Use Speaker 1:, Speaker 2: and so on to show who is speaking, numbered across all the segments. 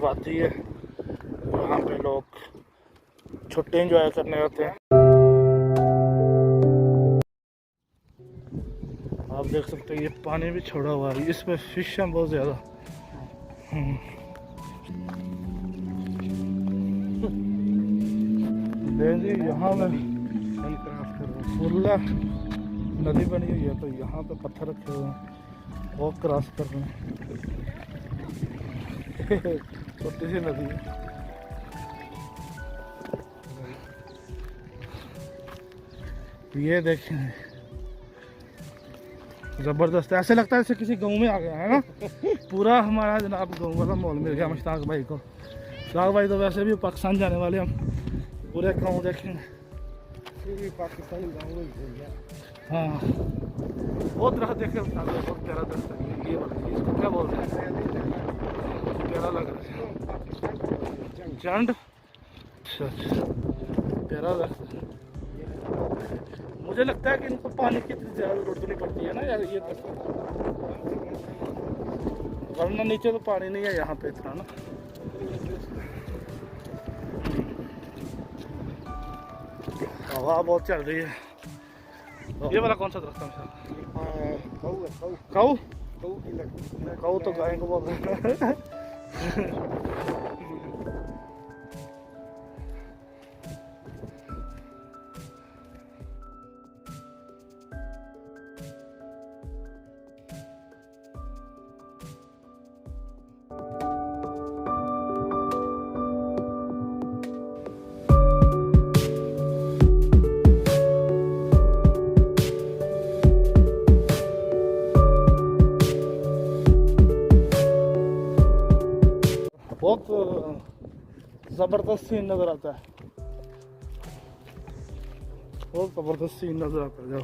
Speaker 1: वादी है, यहाँ पे लोग छुट्टी एंजॉय करने आते हैं। आप देख सकते हैं ये पानी भी छोड़ा हुआ है, इसमें फिश हैं बहुत ज़्यादा। जी यहाँ में खुला नदी बनी हुई है, तो यहाँ पे पत्थर रखे हुए हैं, वो क्रॉस कर रहे हैं। छोटी सी नदी है। ये देखें जबरदस्त, ऐसे लगता है जैसे किसी गांव में आ गया है ना। पूरा हमारा जनाब गांव वाला माहौल मिल गया मुश्ताक भाई को। मुश्ताक भाई तो वैसे भी पाकिस्तान जाने वाले, हम पूरे गांव देखेंगे। पाकिस्तानी गाँव में हाँ, वो दरख्त देखे बहुत प्यारा दरख्त है ये वाला, इसको क्या बोलते हैं, प्यारा लग रहा है जंड। अच्छा प्यारा दरख्त। मुझे लगता है कि इनको पानी की इतनी ज़्यादा जरूरत नहीं पड़ती है ना यार, ये दरख्त, वरना नीचे तो पानी नहीं है यहाँ पे इतना ना। हवा बहुत चल रही है। ये वाला कौन सा दरख्त है? काऊ काऊ तो गाय को बोलते हैं। बहुत ज़बरदस्त सीन नज़र आता है, बहुत ज़बरदस्त सीन नज़र आता है जब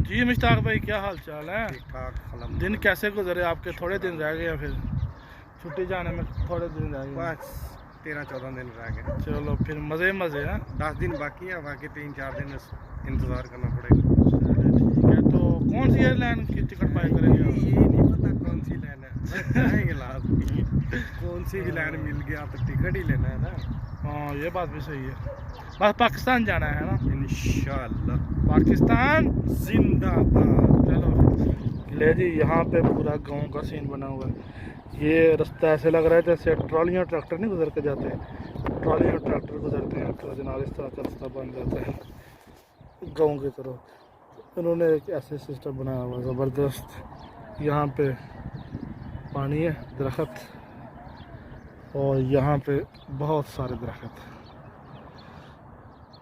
Speaker 1: जी। मुश्ताक भाई क्या हाल चाल है? दिन कैसे गुजरे आपके? थोड़े दिन रह गए, फिर छुट्टी जाने में थोड़े दिन रह गए,
Speaker 2: बस 13-14 दिन रह गए।
Speaker 1: चलो फिर मज़े मज़े हैं।
Speaker 2: 10 दिन बाकी है, बाकी 3-4 दिन इंतज़ार करना पड़ेगा।
Speaker 1: ठीक है, तो कौन सी एयरलाइन की टिकट बाय करेंगे?
Speaker 2: ये नहीं पता कौन सी लाइन है, जाएंगे लाजमी। कौन सी भी लाइन मिल गया तो टिकट ही लेना है ना।
Speaker 1: हाँ ये बात भी सही है, बस पाकिस्तान जाना है ना
Speaker 2: इंशाअल्लाह।
Speaker 1: पाकिस्तान
Speaker 2: जिंदाबाद।
Speaker 1: चलो ले जी, यहाँ पे पूरा गांव का सीन बना हुआ है। ये रास्ता ऐसे लग रहा है जैसे ट्रॉली और ट्रैक्टर नहीं गुजर के जाते हैं, ट्रॉली और ट्रैक्टर गुजरते हैं तो जनाब इस तरह का रास्ता बन जाता है गांव की तरफ। उन्होंने एक ऐसे सिस्टम बनाया हुआ ज़बरदस्त। यहाँ पे पानी है, दरख्त, और यहाँ पे बहुत सारे दरख्त,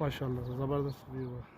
Speaker 1: माशाल्लाह ज़बरदस्त व्यू है।